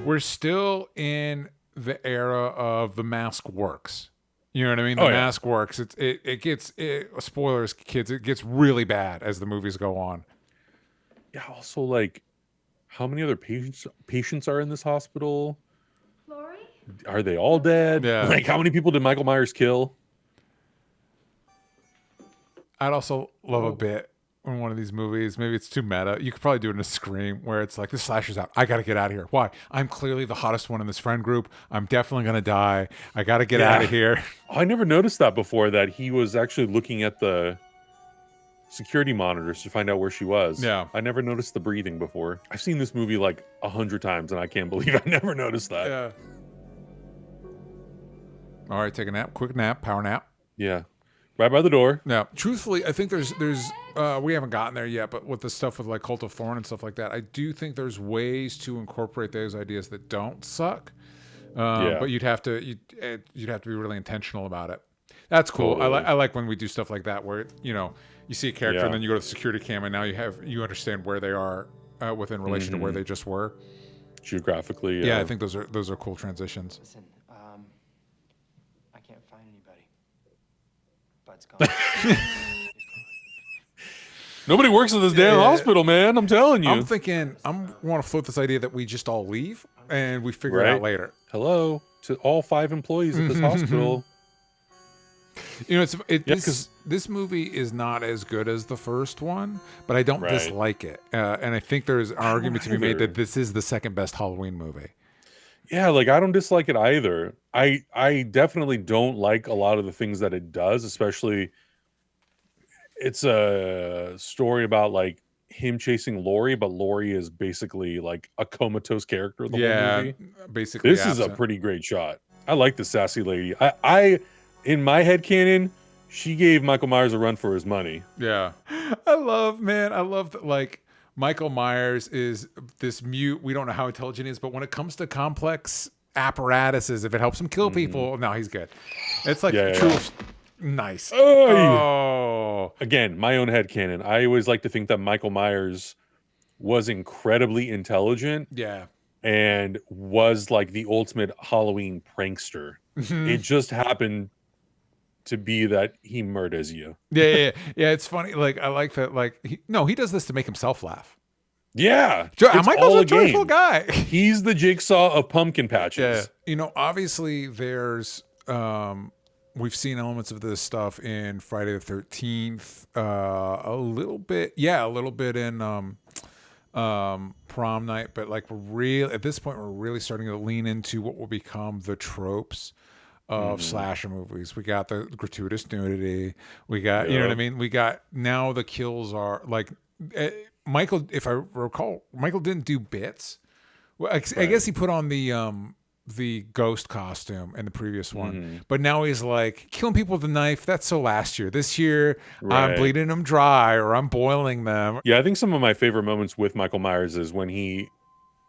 We're still in the era of the mask works. You know what I mean? The mask works. It gets spoilers, kids. It gets really bad as the movies go on. Yeah. Also, like, how many other patients are in this hospital? Laurie? Are they all dead? Yeah. Like, how many people did Michael Myers kill? I'd also love a bit in one of these movies. Maybe it's too meta. You could probably do it in a Scream where it's like, this slasher's out. I got to get out of here. Why? I'm clearly the hottest one in this friend group. I'm definitely going to die. I got to get out of here. I never noticed that before, that he was actually looking at the security monitors to find out where she was. Yeah. I never noticed the breathing before. I've seen this movie like 100 times and I can't believe I never noticed that. Yeah. All right, take a nap. Quick nap. Power nap. Yeah. Right by the door. Now, truthfully, I think there's we haven't gotten there yet, but with the stuff with like Cult of Thorn and stuff like that, I do think there's ways to incorporate those ideas that don't suck. But you'd have to be really intentional about it. That's cool. Totally. I like when we do stuff like that where, you know, you see a character and then you go to the security cam and now you understand where they are within relation to where they just were. Geographically. Yeah, I think those are cool transitions. Listen, I can't find anybody. Bud's gone. Nobody works in this damn hospital, man. I'm telling you. I'm thinking I want to float this idea that we just all leave and we figure it out later. Hello to all 5 employees at this hospital. You know, this movie is not as good as the first one, but I don't dislike it. And I think there's an argument to be made that this is the second best Halloween movie. Yeah, like I don't dislike it either. I definitely don't like a lot of the things that it does, especially it's a story about like him chasing Laurie, but Laurie is basically like a comatose character the whole movie. Basically. This is a pretty great shot. I like the sassy lady. I in my head canon, she gave Michael Myers a run for his money. Yeah. I love that, like, Michael Myers is this mute. We don't know how intelligent he is, but when it comes to complex apparatuses, if it helps him kill people, no, he's good. It's like nice. Oh. Again, my own headcanon. I always like to think that Michael Myers was incredibly intelligent. Yeah. And was like the ultimate Halloween prankster. It just happened to be that he murders you. Yeah. It's funny. Like, I like that. Like, he does this to make himself laugh. Yeah. Michael's a joyful guy. He's the Jigsaw of pumpkin patches. Yeah. You know, obviously there's, we've seen elements of this stuff in Friday the 13th, a little bit in, Prom Night, but like at this point, we're really starting to lean into what will become the tropes of slasher movies. We got the gratuitous nudity. We got, you know what I mean? We got, now the kills are like, Michael, if I recall, Michael didn't do bits. Well, I guess he put on the ghost costume in the previous one, but now he's like killing people with a knife. That's so last year. This year, I'm bleeding them dry or I'm boiling them. Yeah, I think some of my favorite moments with Michael Myers is when he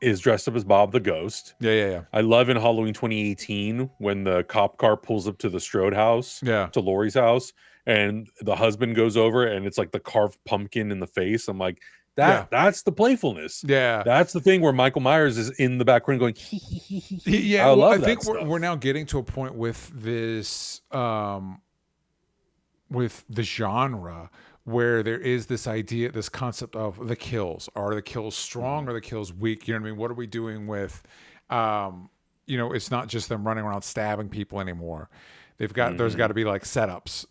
is dressed up as Bob the Ghost. Yeah. I love in Halloween 2018 when the cop car pulls up to the Strode house, to Laurie's house, and the husband goes over and it's like the carved pumpkin in the face. I'm like, that's the playfulness. Yeah. That's the thing where Michael Myers is in the background going, yeah. I think we're now getting to a point with this, with the genre where there is this idea, this concept of the kills. Are the kills strong or the kills weak? You know what I mean? What are we doing with, you know, it's not just them running around stabbing people anymore. There's got to be like setups.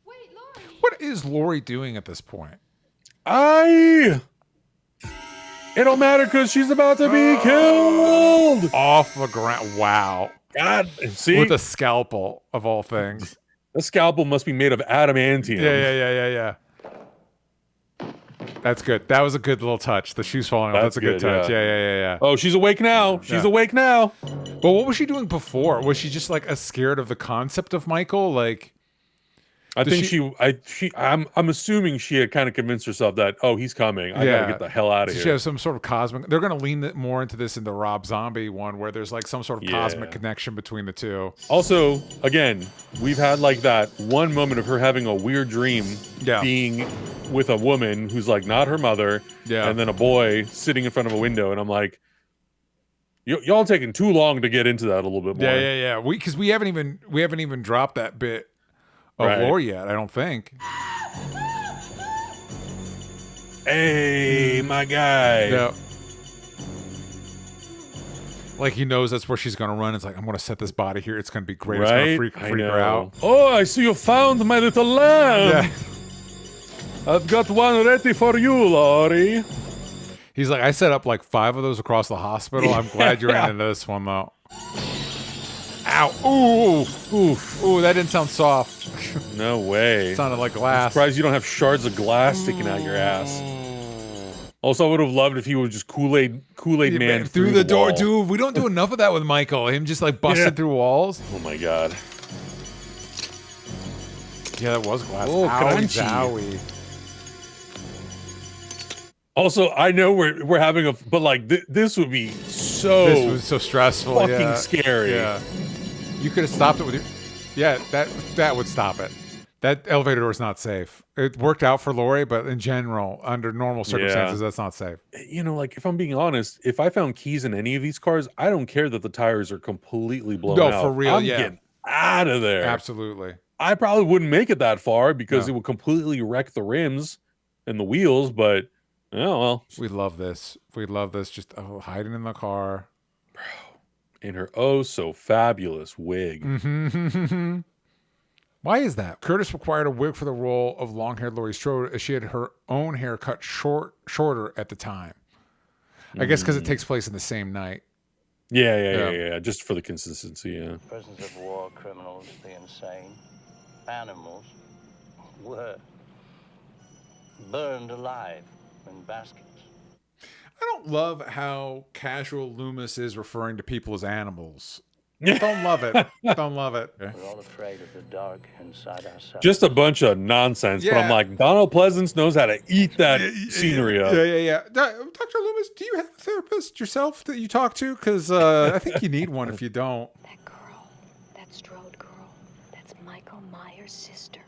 Wait, Laurie. What is Laurie doing at this point? It don't matter because she's about to be killed off the ground. Wow. God, see, with a scalpel of all things. The scalpel must be made of adamantium. Yeah. That's good. That was a good little touch. The shoes falling off. That's a good touch. Yeah. Oh, she's awake now. She's awake now. But what was she doing before? Was she just like scared of the concept of Michael? Like, I think I'm assuming she had kind of convinced herself that, oh, he's coming. I gotta get the hell out of here. She has some sort of cosmic. They're going to lean more into this in the Rob Zombie one, where there's like some sort of cosmic connection between the two. Also, again, we've had like that one moment of her having a weird dream, being with a woman who's like not her mother, and then a boy sitting in front of a window, and I'm like, y'all taking too long to get into that a little bit more. Yeah. Because we haven't even dropped that bit of lore yet, I don't think. Hey, my guy. Yeah. Like he knows that's where she's gonna run. It's like, I'm gonna set this body here. It's gonna be great. It's gonna freak her out. Oh, I see you found my little lamb. I've got one ready for you, Laurie. He's like, I set up like 5 of those across the hospital. I'm glad you ran into this one though. Ow! Ooh, that didn't sound soft. No way. It sounded like glass. I'm surprised you don't have shards of glass sticking out your ass. Also, I would have loved if he was just Kool-Aid man through the door. Dude, we don't do enough of that with Michael. Him just like busting through walls. Oh my god. Yeah, that was glass. Oh, crunchy. Also, I know we're having but like this would be so. This was so stressful. Fucking scary. Yeah. You could have stopped it with your. Yeah, that would stop it. That elevator door is not safe. It worked out for Laurie, but in general, under normal circumstances, that's not safe. You know, like if I'm being honest, if I found keys in any of these cars, I don't care that the tires are completely blown out. No, for real, I'm getting out of there. Absolutely. I probably wouldn't make it that far because it would completely wreck the rims and the wheels, but oh well. We love this. We love this. Just hiding in the car. Bro. In her oh so fabulous wig. Mm-hmm. Why is that? Curtis required a wig for the role of long-haired Laurie Strode, as she had her own hair cut shorter at the time. I guess because it takes place in the same night. Yeah. Just for the consistency, yeah. Prisoners of war, criminals, the insane, animals were burned alive in baskets. I don't love how casual Loomis is referring to people as animals. Don't love it. Don't love it. We're all afraid of the dark inside ourselves. Just a bunch of nonsense, but I'm like, Donald Pleasance knows how to eat that scenery up. Yeah. Dr. Loomis, do you have a therapist yourself that you talk to? Because I think you need one if you don't. That girl, that Strode girl, that's Michael Myers' sister.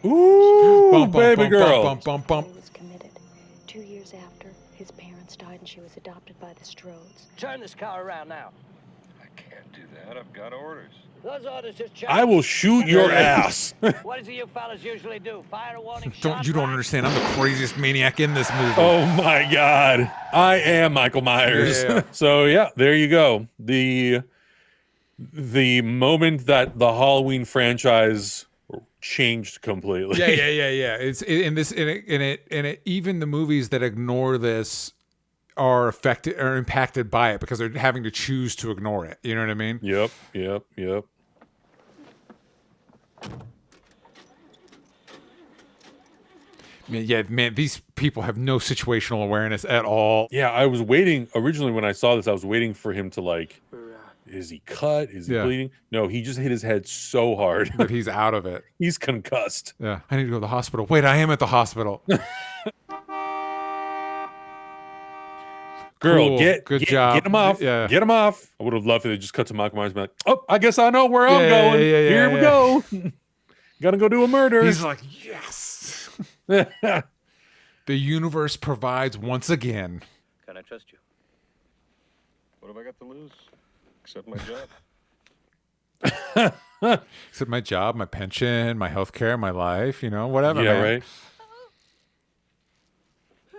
Ooh, baby girl. Bump. He was committed. 2 years after, his parents died and she was adopted by the Strodes. Turn this car around now. Can't do that. I've got orders. Those orders just changed. I will shoot your ass. What does you fellas usually do? Fire a warning shot? You don't understand. I'm the craziest maniac in this movie. Oh my god. I am Michael Myers. Yeah. So yeah, there you go. The moment that the Halloween franchise changed completely. Yeah. It's even the movies that ignore this are affected or impacted by it because they're having to choose to ignore it. You know what I mean? Yep. Man, these people have no situational awareness at all. Yeah, I was waiting originally when I saw this. I was waiting for him to like, is he cut? Is he bleeding? No, he just hit his head so hard that he's out of it. He's concussed. Yeah, I need to go to the hospital. Wait, I am at the hospital. Girl, cool. Good job. Get him off. Yeah. Get him off. I would have loved if they just cut to Michael Myers and be like, oh, I guess I know where I'm going. Here we go. Gotta go do a murder. He's like, yes. The universe provides once again. Can I trust you? What have I got to lose? Except my job. Except my job, my pension, my health care, my life, whatever. Yeah, man. right.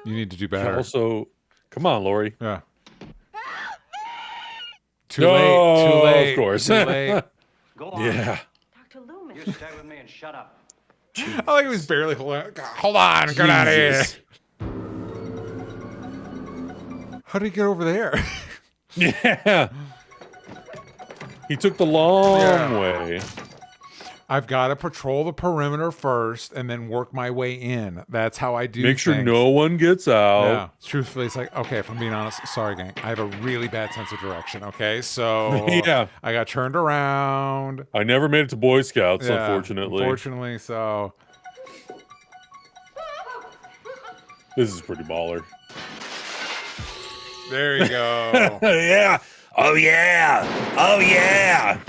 You need to do better. Also, come on, Laurie. Yeah. Too late. Of course. Too late. Go on. Yeah. Dr. Loomis. You stay with me and shut up. I like he was barely hold on, get out of here. How did he get over there? Yeah. He took the long way. I've got to patrol the perimeter first and then work my way in. That's how I do Make sure things. no one gets out. Yeah. Truthfully, it's like, okay, if I'm being honest, sorry, gang. I have a really bad sense of direction, okay? So Yeah. I got turned around. I never made it to Boy Scouts, Yeah, unfortunately. Unfortunately, so... This is pretty baller. There you go. Yeah. Oh, yeah. Oh, yeah.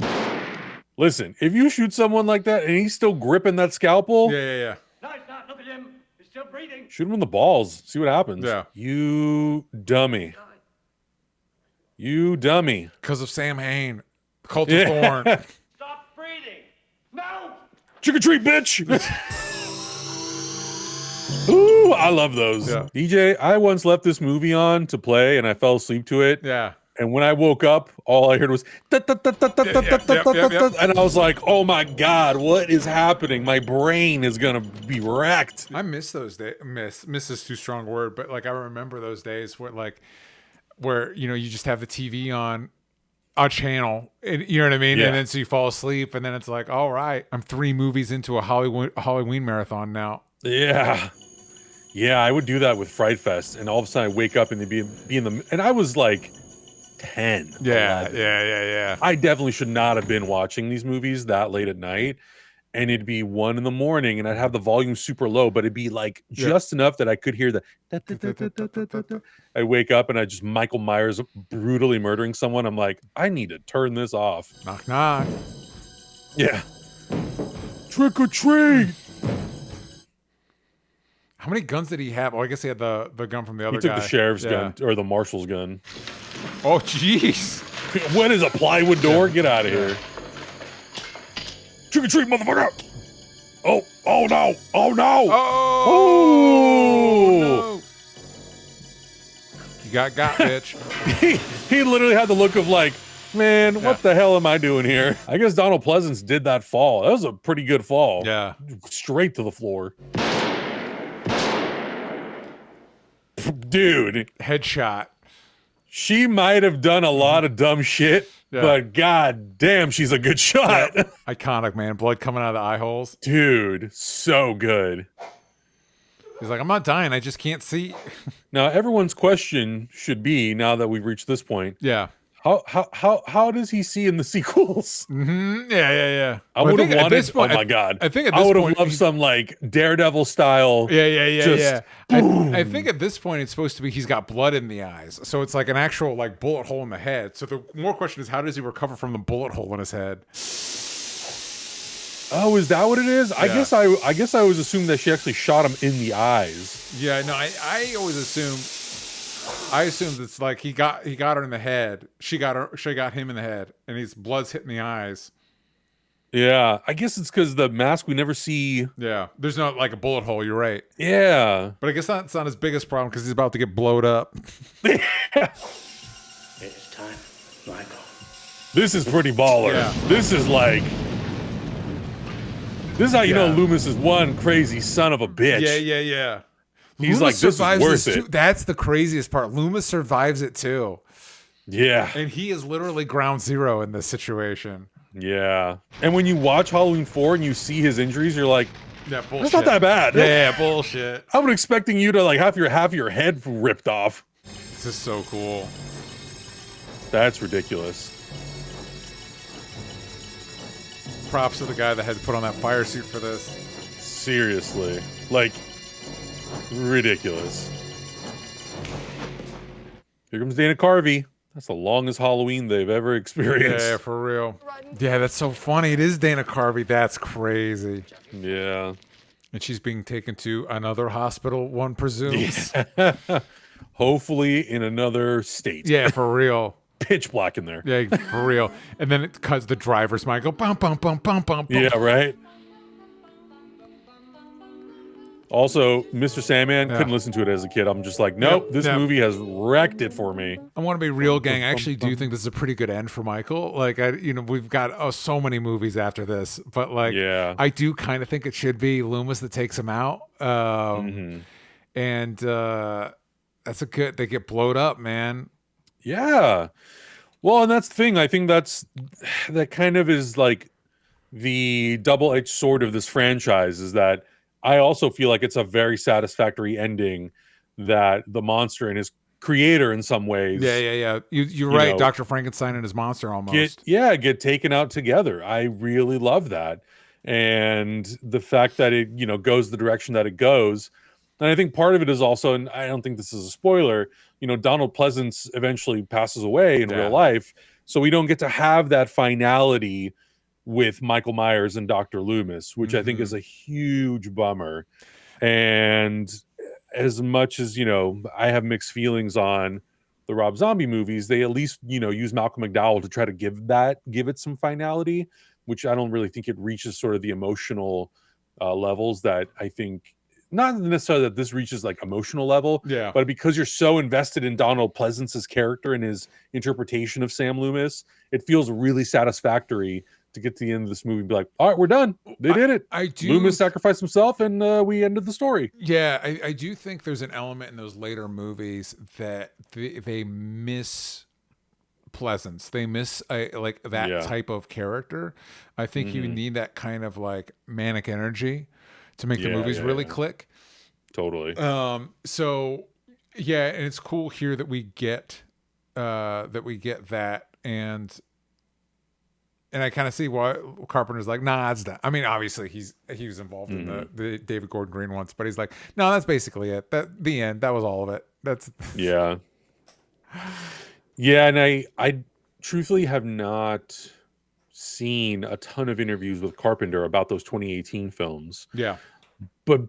Listen, if you shoot someone like that and he's still gripping that scalpel, Yeah. No, it's not. Look at him. He's still breathing. shoot him in the balls. See what happens. Yeah. You dummy. You dummy. Because of Sam Hain. Cult of Thorn. Stop breathing. No. Trick or treat, bitch. Ooh, I love those. Yeah. DJ, I once left this movie on to play and I fell asleep to it. Yeah. And when I woke up, all I heard was and I was like, oh my God, what is happening? My brain is gonna be wrecked. I miss those days. Miss is too strong a word, but like I remember those days where you know you just have the TV on a channel, and, you know what I mean? Yeah. And then so you fall asleep, and then it's like, all right, I'm 3 movies into a Halloween marathon now. Yeah. Yeah, I would do that with Fright Fest, and all of a sudden I wake up and they'd be in the, and I was like 10. Yeah, 11. yeah. I definitely should not have been watching these movies that late at night. And it'd be 1 a.m, and I'd have the volume super low, but it'd be like just enough that I could hear the. I wake up and I just Michael Myers brutally murdering someone. I'm like, I need to turn this off. Knock, knock. Yeah. Trick or treat. How many guns did he have? Oh, I guess he had the gun from the other He took guy. the sheriff's gun or the marshal's gun. Oh, jeez. What is a plywood door? Get out of here. Trick or treat, motherfucker. Oh no. Oh no. Oh, no. You got, bitch. he literally had the look of like, man, what the hell am I doing here? I guess Donald Pleasance did that fall. That was a pretty good fall. Yeah. Straight to the floor. Dude. Headshot. She might have done a lot of dumb shit, but god damn, she's a good shot. Yeah. Iconic, man. Blood coming out of the eye holes. Dude, so good. He's like, I'm not dying. I just can't see. Now, everyone's question should be, now that we've reached this point, Yeah. how does he see in the sequels? Mm-hmm. Yeah. I would have wanted. Oh my god! I think at I this would have point, loved some like Daredevil style. Yeah. I think at this point it's supposed to be he's got blood in the eyes, so it's like an actual like bullet hole in the head. So the more question is, how does he recover from the bullet hole in his head? Oh, is that what it is? Yeah. I guess I always assumed that she actually shot him in the eyes. Yeah, no, I always assumed. I assumed it's like he got her in the head. She got him in the head, and his blood's hitting the eyes. Yeah, I guess it's because the mask we never see. Yeah, there's not like a bullet hole. You're right. Yeah, but I guess that's not his biggest problem because he's about to get blowed up. It is time, Michael. This is pretty baller. Yeah. This is like. This is how you know Loomis is one crazy son of a bitch. Yeah. He's Loomis like, this is worth it. too. That's the craziest part. Loomis survives it too. Yeah. And he is literally ground zero in this situation. Yeah. And when you watch Halloween 4 and you see his injuries, you're like, yeah, bullshit. That's not that bad. Yeah, bullshit. I was expecting you to like have your head ripped off. This is so cool. That's ridiculous. Props to the guy that had to put on that fire suit for this. Seriously. Like, ridiculous. Here comes Dana Carvey. That's the longest Halloween they've ever experienced. Yeah, for real. Yeah, that's so funny. It is Dana Carvey. That's crazy. Yeah. And she's being taken to another hospital, one presumes. Yeah. Hopefully in another state. Yeah, for real. Pitch black in there. Yeah, for real. And then it cuts the driver's mic. Go bum bum bum bum bum. Yeah, right. Also, Mr. Sandman couldn't listen to it as a kid. I'm just like, nope, this movie has wrecked it for me. I want to be real, gang. I actually do think this is a pretty good end for Michael. Like, we've got so many movies after this, but like, I do kind of think it should be Loomis that takes him out. And that's a good. They get blowed up, man. Yeah. Well, and that's the thing. I think that kind of is like the double-edged sword of this franchise is that I also feel like it's a very satisfactory ending that the monster and his creator in some ways. Yeah. You're right. Dr. Frankenstein and his monster almost. Get taken out together. I really love that. And the fact that it, goes the direction that it goes. And I think part of it is also, and I don't think this is a spoiler, Donald Pleasance eventually passes away in real life. So we don't get to have that finality with Michael Myers and Dr. Loomis, which I think is a huge bummer. And as much as, I have mixed feelings on the Rob Zombie movies, they at least, use Malcolm McDowell to try to give it some finality, which I don't really think it reaches sort of the emotional levels that I think, not necessarily that this reaches like emotional level, but because you're so invested in Donald Pleasance's character and his interpretation of Sam Loomis, it feels really satisfactory to get to the end of this movie and be like, all right, we're done. They did it. Loomis sacrificed himself and we ended the story. Yeah, I do think there's an element in those later movies that they miss Pleasance. They miss that type of character. I think you need that kind of like manic energy to make the movies really click. Totally. So yeah, and it's cool here that we get that, and I kind of see why Carpenter's like, nah, it's done. I mean, obviously he was involved in the David Gordon Green ones, but he's like, no, that's basically it. The end. That was all of it. That's yeah. And I truthfully have not seen a ton of interviews with Carpenter about those 2018 films. Yeah. But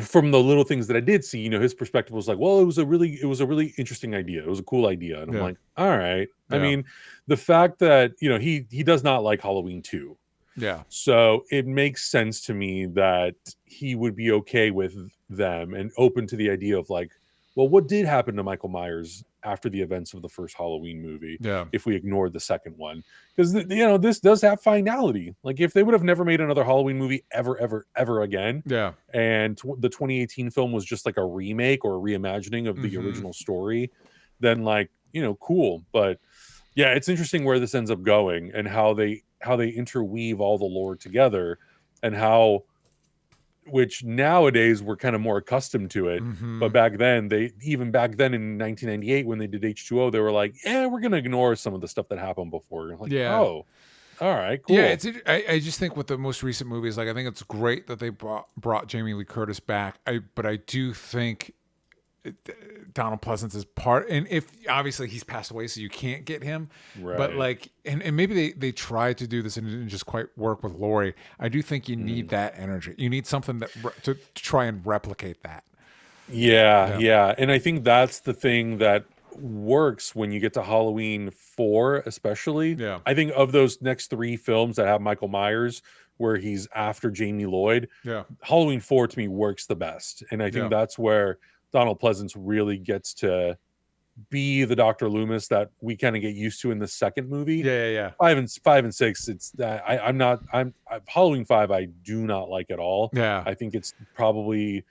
from the little things that I did see, his perspective was like, well, it was a really interesting idea. It was a cool idea. And I'm like, all right. I mean, the fact that, he does not like Halloween 2. Yeah. So it makes sense to me that he would be okay with them and open to the idea of like, well, what did happen to Michael Myers after the events of the first Halloween movie? Yeah. If we ignored the second one, because this does have finality. Like if they would have never made another Halloween movie ever again. Yeah. And the 2018 film was just like a remake or a reimagining of the original story, then like, cool. But yeah, it's interesting where this ends up going and how they interweave all the lore together, and how, which nowadays we're kind of more accustomed to it. But back then, in 1998 when they did H2O, they were like, yeah, we're gonna ignore some of the stuff that happened before. Like, oh, all right, cool. Yeah, I just think with the most recent movies, like I think it's great that they brought Jamie Lee Curtis back. But I do think Donald Pleasance is part, and if obviously he's passed away, so you can't get him. Right. But like, and maybe they tried to do this and it didn't just quite work with Laurie. I do think you need that energy. You need something to try and replicate that. Yeah. And I think that's the thing that works when you get to Halloween 4, especially. Yeah. I think of those next 3 films that have Michael Myers, where he's after Jamie Lloyd, Halloween 4 to me works the best. And I think that's where Donald Pleasance really gets to be the Dr. Loomis that we kind of get used to in the second movie. Yeah. 5 and 6, it's I'm Halloween 5 I do not like at all. Yeah. I think it's probably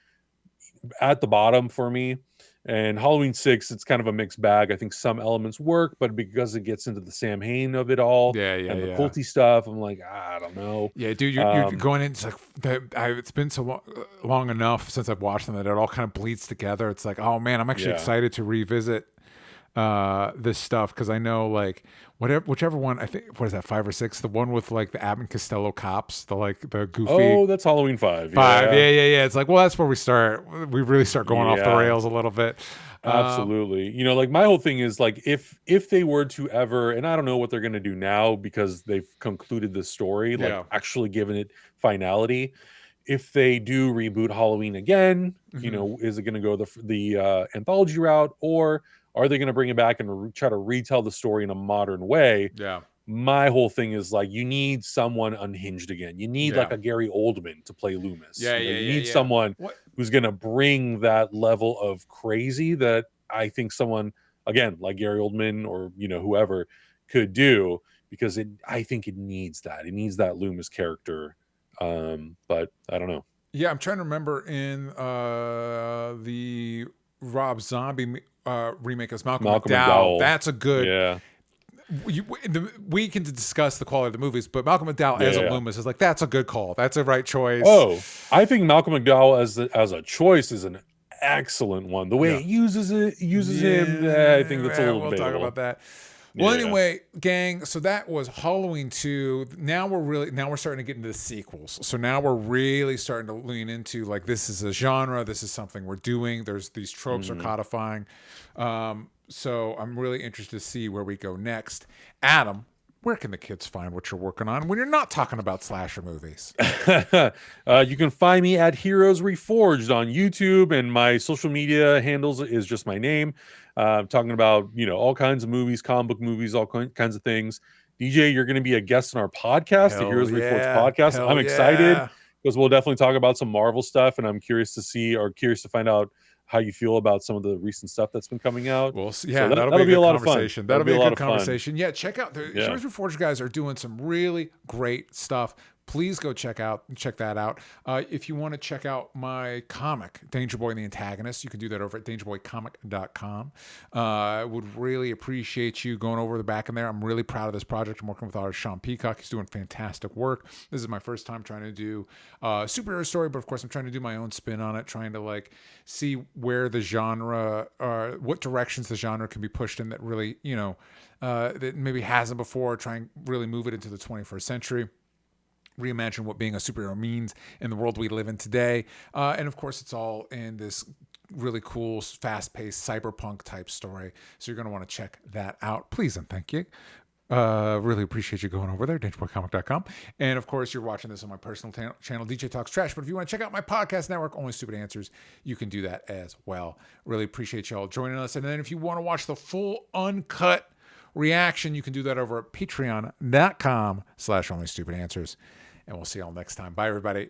at the bottom for me. And Halloween 6, it's kind of a mixed bag. I think some elements work, but because it gets into the Sam Hain of it all, and the culty stuff, I'm like, I don't know. Yeah, dude, you're going in. It's like it's been so long enough since I've watched them that it all kind of bleeds together. It's like, oh man, I'm actually excited to revisit this stuff, because I know like whichever one, I think, what is that, 5 or 6, the one with like the Abbott and Costello cops, the goofy. Oh, that's Halloween 5. Yeah. It's like, well, that's where we really start going off the rails a little bit. Absolutely. Like my whole thing is like, if they were to ever, and I don't know what they're going to do now because they've concluded the story, like actually given it finality. If they do reboot Halloween again, is it going to go the anthology route, or are they going to bring it back and try to retell the story in a modern way? Yeah. My whole thing is like, you need someone unhinged again. You need like a Gary Oldman to play Loomis. You need someone who's going to bring that level of crazy that I think someone, again, like Gary Oldman or, whoever could do, because I think it needs that. It needs that Loomis character. But I don't know. Yeah, I'm trying to remember in the Rob Zombie remake as Malcolm McDowell. That's a good. Yeah. we can discuss the quality of the movies, but Malcolm McDowell as a Loomis is like, that's a good call. That's a right choice. Oh, I think Malcolm McDowell as a choice is an excellent one. The way it uses him, I think that's a little we'll talk about that. Well, anyway, gang, so that was Halloween 2. Now we're starting to get into the sequels. So now we're really starting to lean into, like, this is a genre. This is something we're doing. There's these tropes are codifying. So I'm really interested to see where we go next. Adam, where can the kids find what you're working on when you're not talking about slasher movies? You can find me at Heroes Reforged on YouTube, and my social media handles is just my name. Talking about, all kinds of movies, comic book movies, all kinds of things. DJ, you're going to be a guest on our podcast, the Heroes Reforged podcast. I'm excited because we'll definitely talk about some Marvel stuff, and I'm curious to find out how you feel about some of the recent stuff that's been coming out. Well, so that'll be a lot of fun. That'll be a good conversation. Yeah, check out the Heroes Reforged guys are doing some really great stuff. Please go check that out. If you want to check out my comic, Danger Boy and the Antagonist, you can do that over at dangerboycomic.com. I would really appreciate you going over the back in there. I'm really proud of this project. I'm working with artist Sean Peacock. He's doing fantastic work. This is my first time trying to do a superhero story, but of course I'm trying to do my own spin on it, trying to see where the genre, what directions the genre can be pushed in that really, that maybe hasn't before, try and really move it into the 21st century. Reimagine what being a superhero means in the world we live in today. And of course, it's all in this really cool, fast-paced cyberpunk type story. So you're going to want to check that out. Please and thank you. Really appreciate you going over there, dangerboycomic.com. And of course, you're watching this on my personal channel, DJ Talks Trash. But if you want to check out my podcast network, Only Stupid Answers, you can do that as well. Really appreciate y'all joining us. And then if you want to watch the full uncut reaction, you can do that over at patreon.com/onlystupidanswers. And we'll see y'all next time. Bye, everybody.